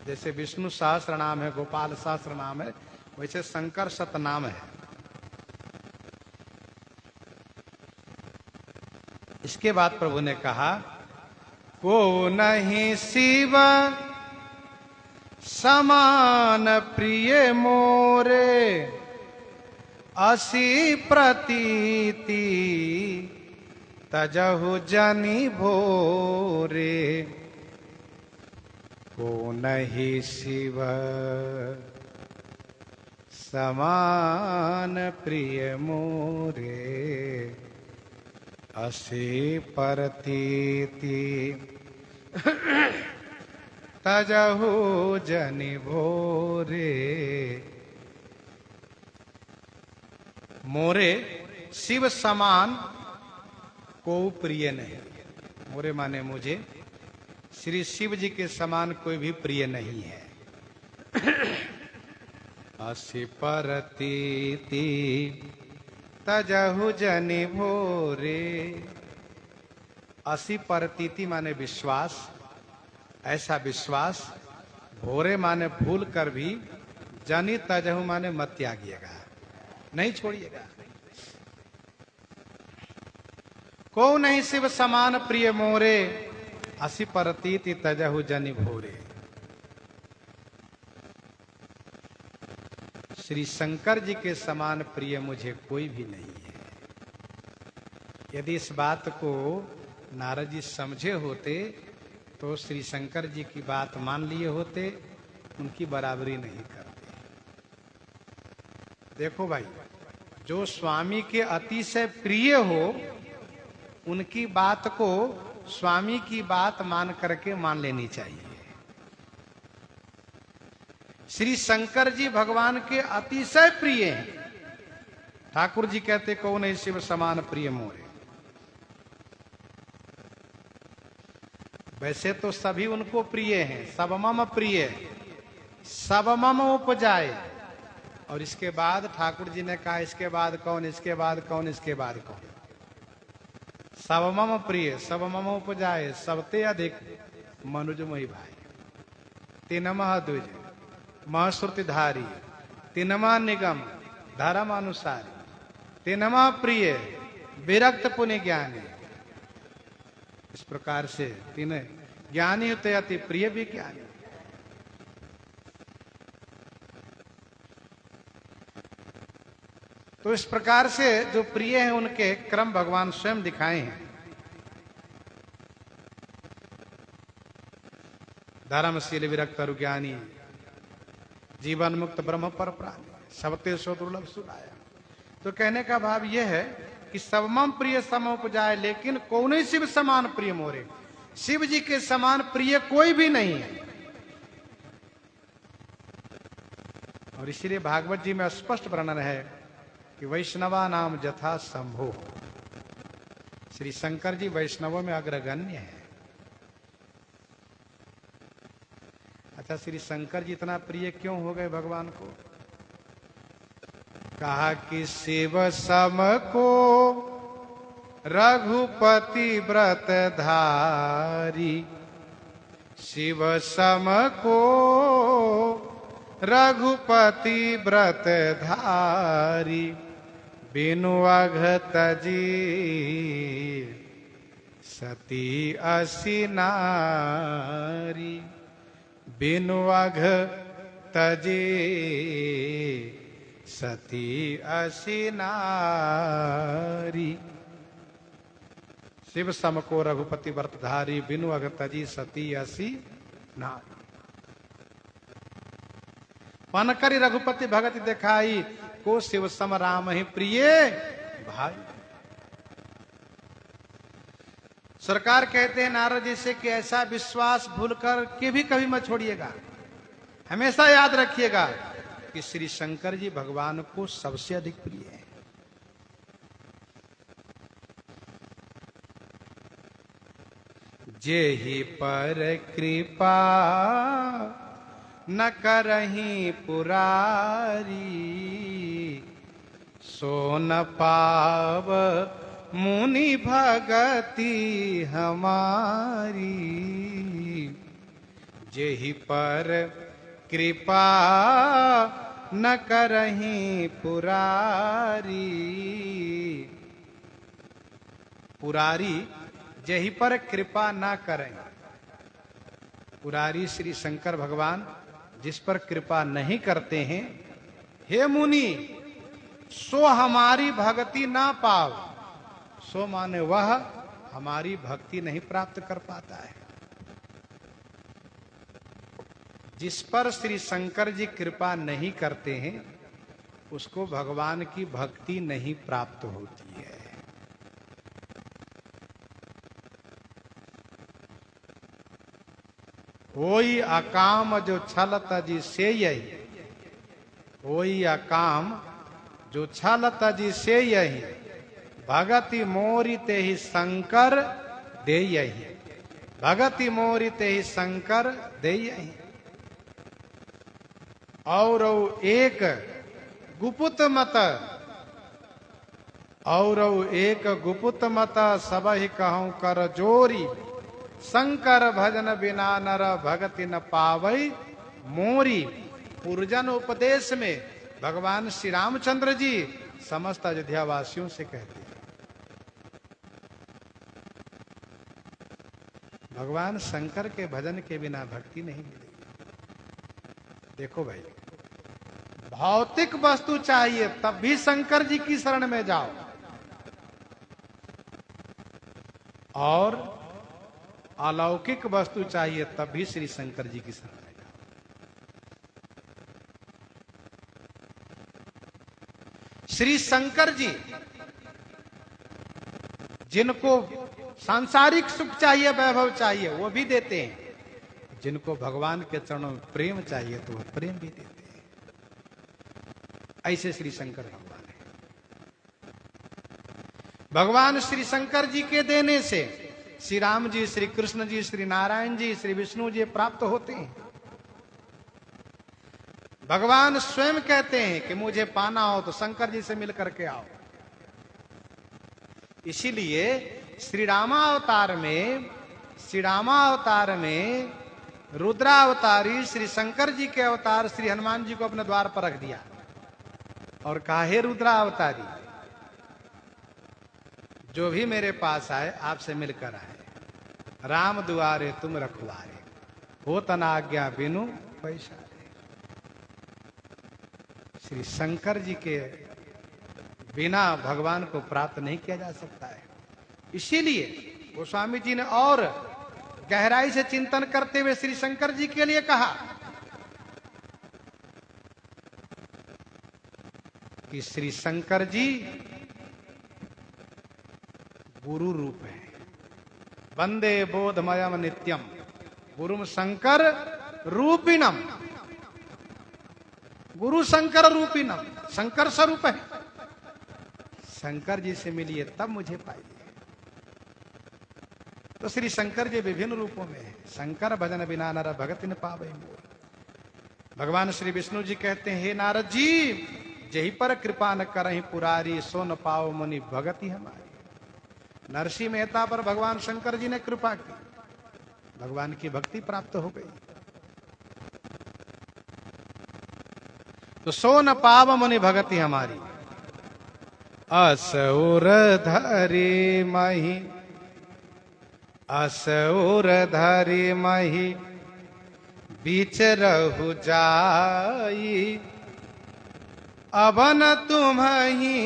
जैसे विष्णु सहस्त्र नाम है, गोपाल सहस्त्र नाम है, वैसे शंकर सतनाम है। इसके बाद प्रभु ने कहा को नहीं शिव समान प्रिय मोरे, असी प्रतीति तजहु जनि भोरे। को नहीं शिव समान प्रिय मोरे, असी प्रतीति तजहु जनि भोरे। मोरे शिव समान को प्रिय नहीं। मोरे माने मुझे, श्री शिव जी के समान कोई भी प्रिय नहीं है। असी प्रतीति तजहु जनि भोरे। असी प्रतीति माने विश्वास, ऐसा विश्वास, भोरे माने भूल कर भी, जनि तजहु माने मत त्यागिएगा, नहीं छोड़िएगा। को नहीं शिव समान प्रिय मोरे, असी प्रतीति तजहु जनि भोरे। श्री शंकर जी के समान प्रिय मुझे कोई भी नहीं है। यदि इस बात को नारद जी समझे होते तो श्री शंकर जी की बात मान लिए होते, उनकी बराबरी नहीं करते। देखो भाई, जो स्वामी के अतिशय प्रिय हो, उनकी बात को स्वामी की बात मान करके मान लेनी चाहिए। श्री शंकर जी भगवान के अतिशय प्रिय हैं। ठाकुर जी कहते कौन है शिव समान प्रिय मोरे। वैसे तो सभी उनको प्रिय हैं, सब मम प्रिय, सब मम उपजाए। और इसके बाद ठाकुर जी ने कहा इसके बाद कौन, इसके बाद कौन, इसके बाद कौन। सब मम प्रिय, सब मम उपजाए, सबते अधिक मनुज मोहि भाई। तीनमा द्विज महश्रुतिधारी, तीनमा निगम धर्म अनुसारी, तीनमा प्रिय विरक्त पुण्य ज्ञानी। इस प्रकार से तीन ज्ञानी होते अति प्रिय भी ज्ञानी। तो इस प्रकार से जो प्रिय हैं उनके क्रम भगवान स्वयं दिखाए हैं। धर्मशील विरक्त अरु ज्ञानी, जीवन मुक्त ब्रह्म पर प्राणी, सबते सो दुर्लभ सुनाया। तो कहने का भाव यह है कि सबमम प्रिय सम उपजाए, लेकिन कौन शिव समान प्रिय मोरे, शिव जी के समान प्रिय कोई भी नहीं है। और इसलिए भागवत जी में स्पष्ट वर्णन है कि वैष्णवा नाम जथा संभो, श्री शंकर जी वैष्णवों में अग्रगण्य है। अच्छा, श्री शंकर जी इतना प्रिय क्यों हो गए भगवान को? कहा कि शिव सम को रघुपति व्रत धारी, शिव सम को रघुपति व्रत धारी, बिनु अघत जी सती असी नारी, बिनु अघत जी सती असी नारी। शिव सम को रघुपति व्रत धारी, बिनु अघत जी सती असी नारी। पन करी रघुपति भगति दिखाई, को शिव सम राम ही प्रिय भाई। सरकार कहते हैं नारद जी से कि ऐसा विश्वास भूल कर के भी कभी मत छोड़िएगा, हमेशा याद रखिएगा कि श्री शंकर जी भगवान को सबसे अधिक प्रिय है। जेहि पर कृपा न करहीं पुरारी, सो न पाव मुनि भगति हमारी। जेहि पर कृपा न करहीं पुरारी, पुरारी जेहि पर कृपा न करें। पुरारी श्री शंकर भगवान जिस पर कृपा नहीं करते हैं, हे मुनि सो हमारी भक्ति ना पाव। सो माने वह हमारी भक्ति नहीं प्राप्त कर पाता है। जिस पर श्री शंकर जी कृपा नहीं करते हैं उसको भगवान की भक्ति नहीं प्राप्त होती है। होई अकाम जो छल तजी से यही, होई अकाम जो छल तजी से यही, भगति मोरी ते ही शंकर दे यही, भगति मोरी ते ही शंकर दे यही। और एक गुपुत मत, और एक गुपुत मत सब ही कहूं कर जोरी, शंकर भजन बिना नर भगति न पावई मोरी। पूर्वजन उपदेश में भगवान श्री रामचंद्र जी समस्त अयोध्या वासियों से कहते हैं, भगवान शंकर के भजन के बिना भक्ति नहीं मिलेगी। देखो भाई, भौतिक वस्तु चाहिए तब भी शंकर जी की शरण में जाओ, और अलौकिक वस्तु चाहिए तब भी श्री शंकर जी की शरण में जाओ। श्री शंकर जी जिनको सांसारिक सुख चाहिए, वैभव चाहिए, वो भी देते हैं। जिनको भगवान के चरणों में प्रेम चाहिए तो वह प्रेम भी देते हैं। ऐसे श्री शंकर भगवान है। भगवान श्री शंकर जी के देने से श्री राम जी, श्री कृष्ण जी, श्री नारायण जी, श्री विष्णु जी प्राप्त होते हैं। भगवान स्वयं कहते हैं कि मुझे पाना हो तो शंकर जी से मिलकर के आओ। इसीलिए श्री रामावतार में रुद्रावतारी श्री शंकर जी के अवतार श्री हनुमान जी को अपने द्वार पर रख दिया और कहा, हे रुद्रावतारी, जो भी मेरे पास आए आपसे मिलकर आए। राम दुआरे तुम रखवारे, हो तनाज्ञा बिनु पैसा। श्री शंकर जी के बिना भगवान को प्राप्त नहीं किया जा सकता है। इसीलिए गोस्वामी जी ने और गहराई से चिंतन करते हुए श्री शंकर जी के लिए कहा कि श्री शंकर जी गुरु रूप है। वंदे बोधमयम नित्यम गुरुम शंकर रूपिणम। गुरु शंकर रूपिणम, शंकर स्वरूप है। शंकर जी से मिलिए तब मुझे पाइए। तो श्री शंकर जी विभिन्न रूपों में है। शंकर भजन बिना नर भगति न पावे मोर। भगवान श्री विष्णु जी कहते हैं, हे नारद जी, जही पर कृपा न करहि पुरारी, सो न पाओ मुनि भगति हमारी। नरसिंह मेहता पर भगवान शंकर जी ने कृपा की, भगवान की भक्ति प्राप्त हो गई। तो सो न पाव मुनि भगति हमारी। असुर धरि मही, असुर धरि मही, बीच रहु जाई। अबन तुम्हि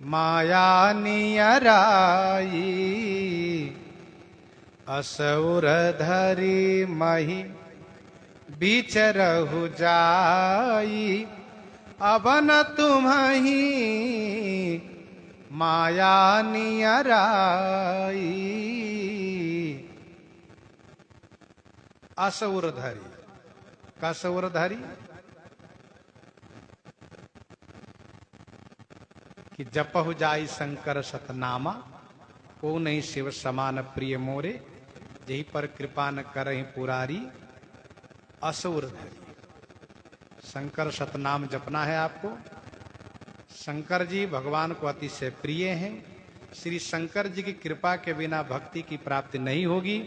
माया नियराई। असुर धरि मही, बीच रहु जाई। अबन तुम्हि माया नियराई। असुर धरि, कसुर धरि कि जपहु जाई शंकर सतनामा, को नहीं शिव समान प्रिय मोरे, जही पर कृपा न करहि पुरारी। असुर धरि, शंकर सतनाम जपना है आपको। शंकर जी भगवान को अतिशय प्रिय हैं। श्री शंकर जी की कृपा के बिना भक्ति की प्राप्ति नहीं होगी।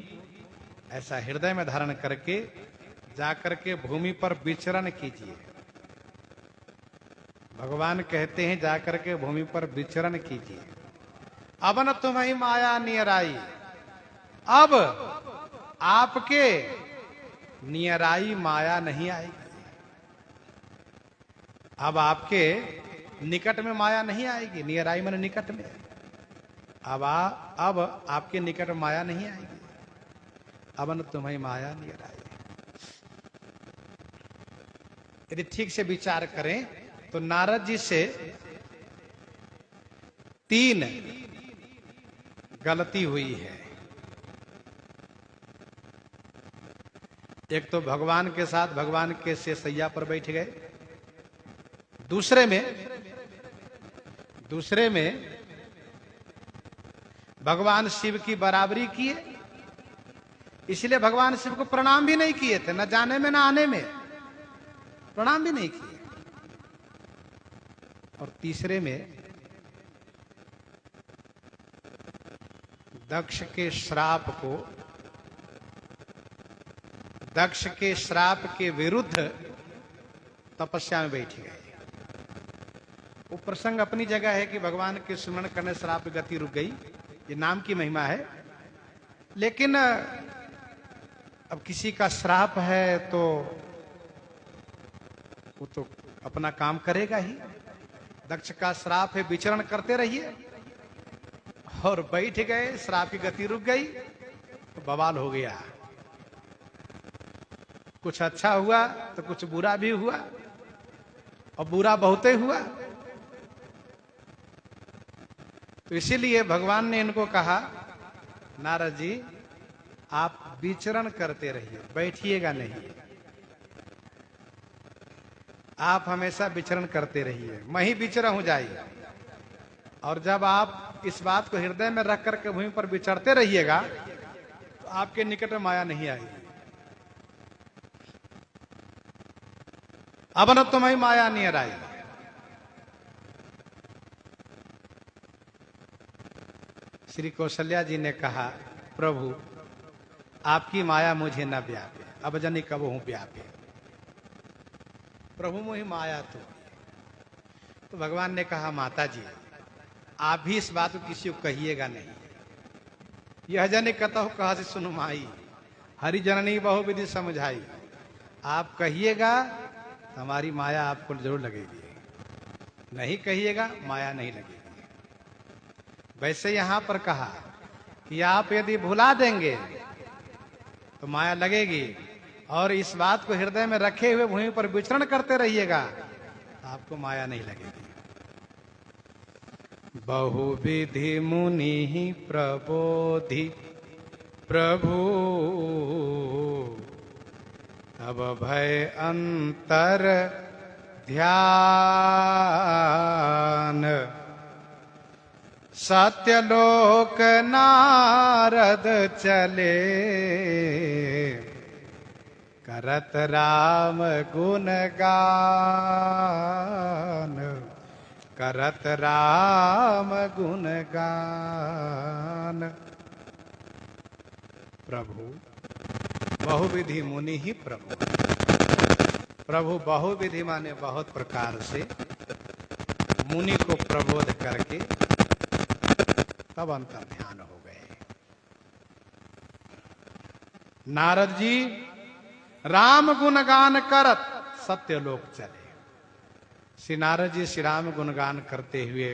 ऐसा हृदय में धारण करके जाकर के भूमि पर विचरण कीजिए। भगवान कहते हैं जाकर के भूमि पर विचरण कीजिए। अब न तुम्हें माया नियराई, अब आपके नियराई माया नहीं आएगी। अब आपके निकट में माया नहीं आएगी। नियराई मैंने निकट में। अब आपके निकट में माया नहीं आएगी। अब न तुम्हें माया नियराई। यदि ठीक से विचार करें तो नारद जी से 3 गलती हुई है। एक तो भगवान के साथ भगवान के सैया पर बैठ गए। दूसरे में भगवान शिव की बराबरी किए, इसलिए भगवान शिव को प्रणाम भी नहीं किए थे। न जाने में न आने में प्रणाम भी नहीं किए। और तीसरे में दक्ष के श्राप के विरुद्ध तपस्या में बैठ गए। वो प्रसंग अपनी जगह है कि भगवान के स्मरण करने श्राप की गति रुक गई, ये नाम की महिमा है। लेकिन अब किसी का श्राप है तो वो तो अपना काम करेगा ही। दक्ष का श्राप है, विचरण करते रहिए। और बैठ गए, श्राप की गति रुक गई तो बवाल हो गया। कुछ अच्छा हुआ तो कुछ बुरा भी हुआ, और बुरा बहुते हुआ। तो इसीलिए भगवान ने इनको कहा, नारद जी आप विचरण करते रहिए, बैठिएगा नहीं। आप हमेशा विचरण करते रहिए, मैं ही विचरण हो जाइए। और जब आप इस बात को हृदय में रख करके भूमि पर विचरते रहिएगा तो आपके निकट में माया नहीं आएगी। अब न तुम्हें माया नहीं आई। श्री कौशल्या जी ने कहा, प्रभु आपकी माया मुझे न व्यापे, अब जनी कब हूं व्यापे। प्रभु मोहि माया तो भगवान ने कहा, माता जी आप भी इस बात को किसी को कहिएगा नहीं। यह जने कतहु कहा से सुनु माई, हरि जननी बहु विधि समझाई। आप कहिएगा तो हमारी माया आपको जरूर लगेगी। नहीं कहिएगा माया नहीं लगेगी। वैसे यहां पर कहा कि आप यदि भुला देंगे तो माया लगेगी, और इस बात को हृदय में रखे हुए भूमि पर विचरण करते रहिएगा तो आपको माया नहीं लगेगी। बहुविधि मुनि प्रबोधि प्रभु, तब भय अंतर ध्यान। सत्यलोक नारद चले, करत राम गुण गान, करत राम गुण गान। प्रभु बहुविधि मुनि ही प्रभु। प्रभु बहुविधि माने बहुत प्रकार से मुनि को प्रबोध करके तब अंतर ध्यान हो गए। नारद जी राम गुणगान करत सत्यलोक चले। श्री नारद जी श्री राम गुणगान करते हुए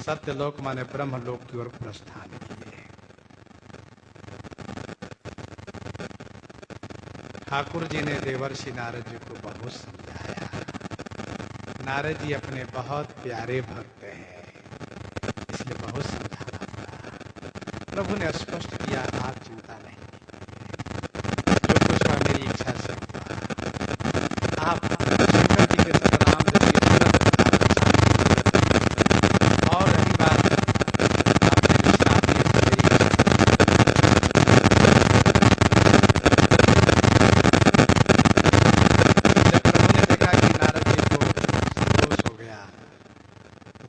सत्यलोक माने ब्रह्मलोक की ओर प्रस्थान किए। ठाकुर जी ने देवर्षि नारद जी को बहुत समझाया। नारद जी अपने बहुत प्यारे भक्त हैं, इसलिए बहुत समझाना पड़ा। प्रभु ने स्पष्ट किया, आप चिंता नहीं, जो कुछ हुआ मेरी इच्छा से हुआ। आप शंकर जी के सतनाम जपिए तुरंत और रही बात आपने विश्राम दिए तो मेरी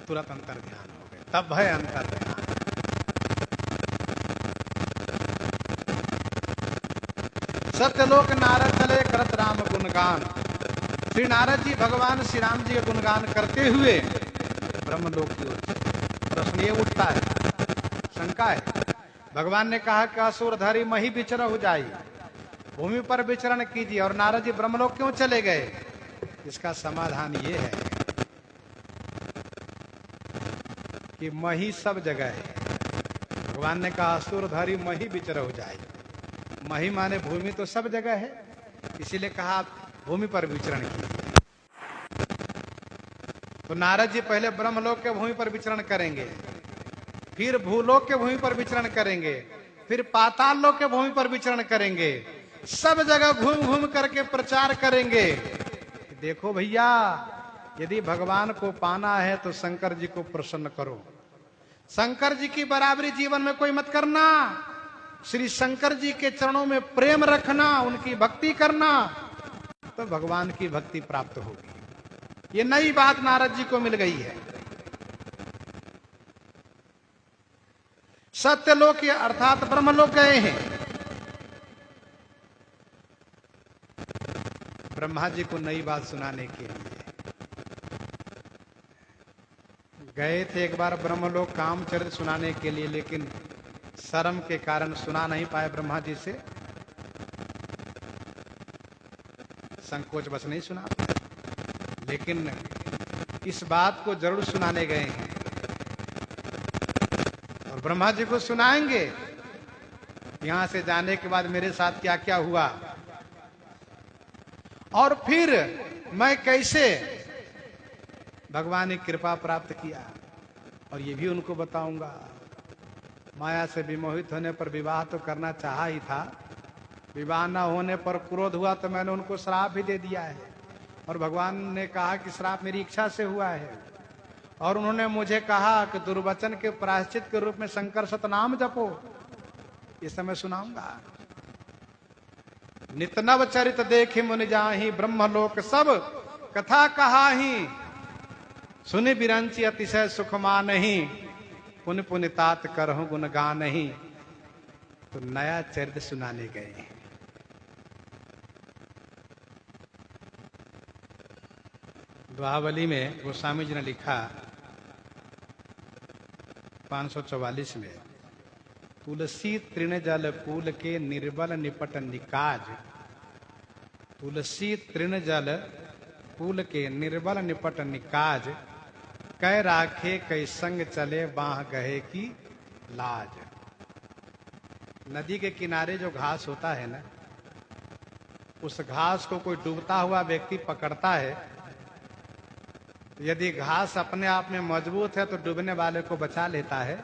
तुरंत अंतर ध्यान हो गए। तब भय अंतर ध्यान। सत्यलोक नारद चले करत राम गुणगान। श्री नारद जी भगवान श्री राम जी का गुणगान करते हुए ब्रह्मलोक की ओर। प्रश्न ये उठता है, शंका है, भगवान ने कहा कि असुरधारी मही विचरण हो जाई, भूमि पर विचरण कीजिए, और नारद जी ब्रह्मलोक क्यों चले गए? इसका समाधान ये है कि मही सब जगह है। भगवान ने कहा असुरधारी मही विचर हो जाए। मही माने भूमि तो सब जगह है, इसीलिए कहा आप भूमि पर विचरण कीजिए। तो नारद जी पहले ब्रह्मलोक के भूमि पर विचरण करेंगे, फिर भूलोक के भूमि पर विचरण करेंगे, फिर पाताल लोक के भूमि पर विचरण करेंगे। सब जगह घूम घूम करके प्रचार करेंगे। देखो भैया, यदि भगवान को पाना है तो शंकर जी को प्रसन्न करो। शंकर जी की बराबरी जीवन में कोई मत करना। श्री शंकर जी के चरणों में प्रेम रखना, उनकी भक्ति करना, तो भगवान की भक्ति प्राप्त होगी। ये नई बात नारद जी को मिल गई है। सत्यलोक अर्थात ब्रह्मलोक गए हैं। ब्रह्मा जी को नई बात सुनाने के लिए गए थे। एक बार ब्रह्मलोक कामचरित सुनाने के लिए, लेकिन शर्म के कारण सुना नहीं पाए। ब्रह्मा जी से संकोच बस नहीं सुना पाए, लेकिन इस बात को जरूर सुनाने गए हैं और ब्रह्मा जी को सुनाएंगे। यहां से जाने के बाद मेरे साथ क्या क्या हुआ और फिर मैं कैसे भगवान की कृपा प्राप्त किया, और ये भी उनको बताऊंगा। माया से विमोहित होने पर विवाह तो करना चाहा ही था, विवाह न होने पर क्रोध हुआ तो मैंने उनको श्राप भी दे दिया है, और भगवान ने कहा कि श्राप मेरी इच्छा से हुआ है, और उन्होंने मुझे कहा कि दुर्वचन के प्रायश्चित के रूप में शंकर सतनाम जपो। इस समय सुनाऊंगा। नित नव चरित देखि मुनि जाहि, ब्रह्मलोक सब कथा कहाहि, सुनि बिरंची अतिशय सुख मानहि, पुन पुन तात करहु गुण गानहि। तो नया चरित्र सुनाने गए। दुआवली में गोस्वामी जी ने लिखा 544 में, तुलसी तृण जल कूल के निर्बल निपट निकाज। तुलसी तृण जल कूल के निर्बल निपट निकाज, कै राखे कै संग चले बाह गहे की लाज। नदी के किनारे जो घास होता है ना, उस घास को कोई डूबता हुआ व्यक्ति पकड़ता है, यदि घास अपने आप में मजबूत है तो डूबने वाले को बचा लेता है,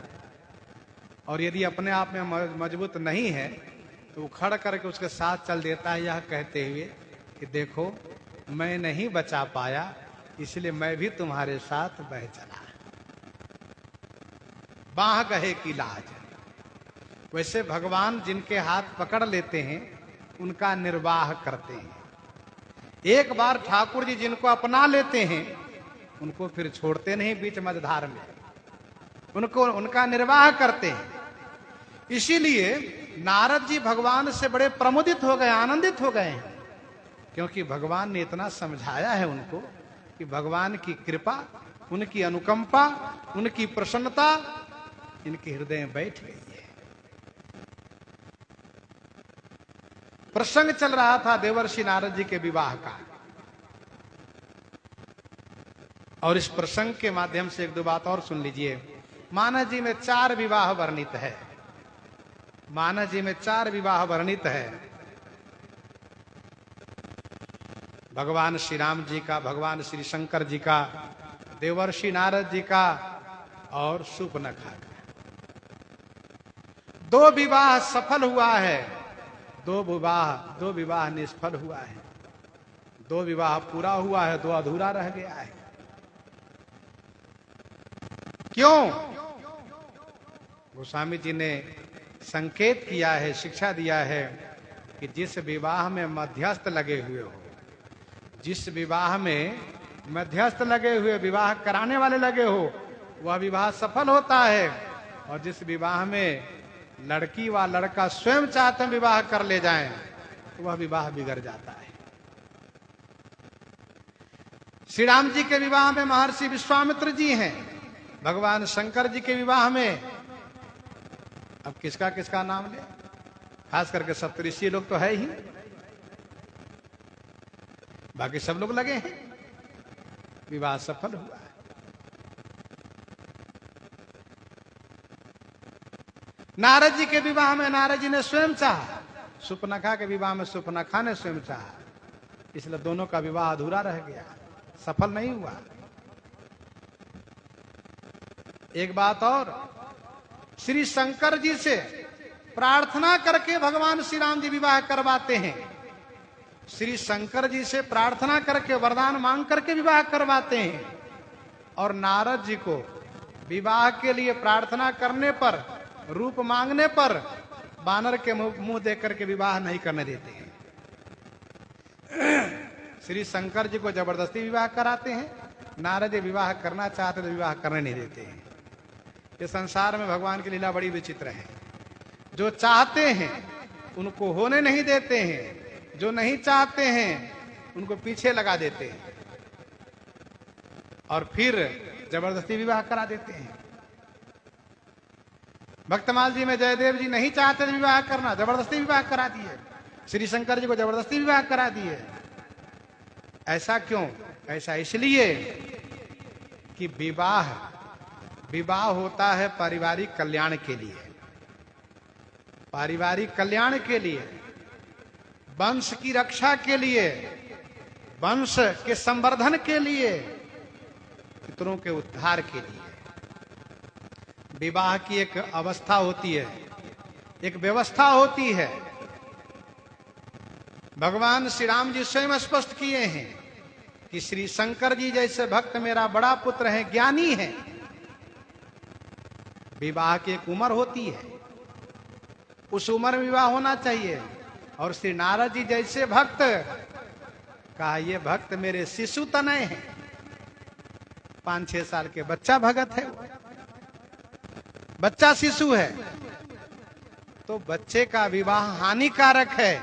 और यदि अपने आप में मजबूत नहीं है तो उखड़ करके उसके साथ चल देता है, यह कहते हुए कि देखो मैं नहीं बचा पाया इसलिए मैं भी तुम्हारे साथ बह चला। बाह गहे की लाज। वैसे भगवान जिनके हाथ पकड़ लेते हैं उनका निर्वाह करते हैं। एक बार ठाकुर जी जिनको अपना लेते हैं उनको फिर छोड़ते नहीं बीच मझधार में, उनको उनका निर्वाह करते हैं। इसीलिए नारद जी भगवान से बड़े प्रमुदित हो गए, आनंदित हो गए हैं, क्योंकि भगवान ने इतना समझाया है उनको कि भगवान की कृपा, उनकी अनुकंपा, उनकी प्रसन्नता इनके हृदय में बैठ गई है। प्रसंग चल रहा था देवर्षि नारद जी के विवाह का, और इस प्रसंग के माध्यम से एक दो बात और सुन लीजिए। मानस जी में 4 विवाह वर्णित है। मानस जी में 4 विवाह वर्णित है। भगवान श्री राम जी का, भगवान श्री शंकर जी का, देवर्षि नारद जी का और शूर्पणखा का। 2 विवाह सफल हुआ है, 2 विवाह निष्फल हुआ है। 2 विवाह पूरा हुआ है, 2 अधूरा रह गया है। क्यों? गोस्वामी जी ने संकेत किया है, शिक्षा दिया है कि जिस विवाह में मध्यस्थ लगे हुए हो, जिस विवाह में मध्यस्थ लगे हुए, विवाह कराने वाले लगे हो, वह विवाह सफल होता है। और जिस विवाह में लड़की व लड़का स्वयं चाहते विवाह कर ले जाएं, तो वह विवाह बिगड़ जाता है। श्री राम जी के विवाह में महर्षि विश्वामित्र जी हैं। भगवान शंकर जी के विवाह में अब किसका किसका नाम ले, खास करके सप्तऋषि लोग तो है ही, बाकी सब लोग लगे हैं। विवाह सफल हुआ है। नारद जी के विवाह में नारद जी ने स्वयं चाहा, शूर्पणखा के विवाह में शूर्पणखा ने स्वयं चाहा, इसलिए दोनों का विवाह अधूरा रह गया, सफल नहीं हुआ। एक बात और, श्री शंकर जी से प्रार्थना करके भगवान श्री राम जी विवाह करवाते हैं। श्री शंकर जी से प्रार्थना करके, वरदान मांग करके विवाह करवाते हैं। और नारद जी को विवाह के लिए प्रार्थना करने पर, रूप मांगने पर बानर के मुंह देख करके विवाह नहीं करने देते हैं। श्री शंकर जी को जबरदस्ती विवाह कराते हैं, नारद जी विवाह करना चाहते तो विवाह करने नहीं देते हैं। ये संसार में भगवान की लीला बड़ी विचित्र है। जो चाहते हैं उनको होने नहीं देते हैं, जो नहीं चाहते हैं उनको पीछे लगा देते हैं और फिर जबरदस्ती विवाह करा देते हैं। भक्तमाल जी में जयदेव जी नहीं चाहते विवाह करना, जबरदस्ती विवाह करा दिए। श्री शंकर जी को जबरदस्ती विवाह करा दिए। ऐसा क्यों? ऐसा इसलिए कि विवाह होता है पारिवारिक कल्याण के लिए, पारिवारिक कल्याण के लिए, वंश की रक्षा के लिए, वंश के संवर्धन के लिए, पितरों के उद्धार के लिए। विवाह की एक अवस्था होती है, एक व्यवस्था होती है। भगवान श्री राम जी स्वयं स्पष्ट किए हैं कि श्री शंकर जी जैसे भक्त मेरा बड़ा पुत्र है, ज्ञानी है। विवाह की एक उम्र होती है, उस उम्र में विवाह होना चाहिए। और श्री नारद जी जैसे भक्त, कहा ये भक्त मेरे शिशु तनय हैं, 5-6 साल के बच्चा भगत है, बच्चा शिशु है, तो बच्चे का विवाह हानिकारक है,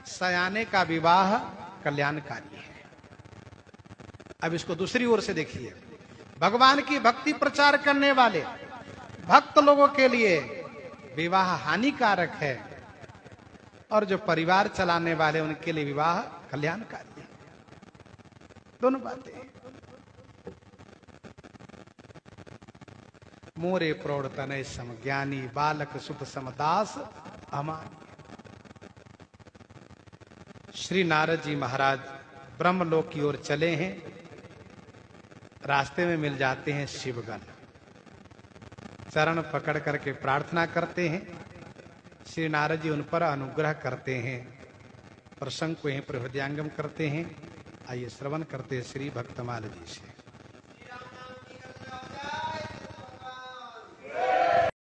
सयाने का विवाह कल्याणकारी है। अब इसको दूसरी ओर से देखिए। भगवान की भक्ति प्रचार करने वाले भक्त लोगों के लिए विवाह हानिकारक है, और जो परिवार चलाने वाले उनके लिए विवाह कल्याणकारी है। दोनों बातें। मोरे प्रौढ़ तनय सम ज्ञानी बालक सुत समदास अमानी। श्री नारद जी महाराज ब्रह्मलोक की ओर चले हैं। रास्ते में मिल जाते हैं शिवगण, चरण पकड़ करके प्रार्थना करते हैं। श्री नारद जी उन पर अनुग्रह करते हैं, प्रसंग को यहीं पर हृदयंगम करते हैं। आइए श्रवण करते हैं श्री भक्तमाल जी से।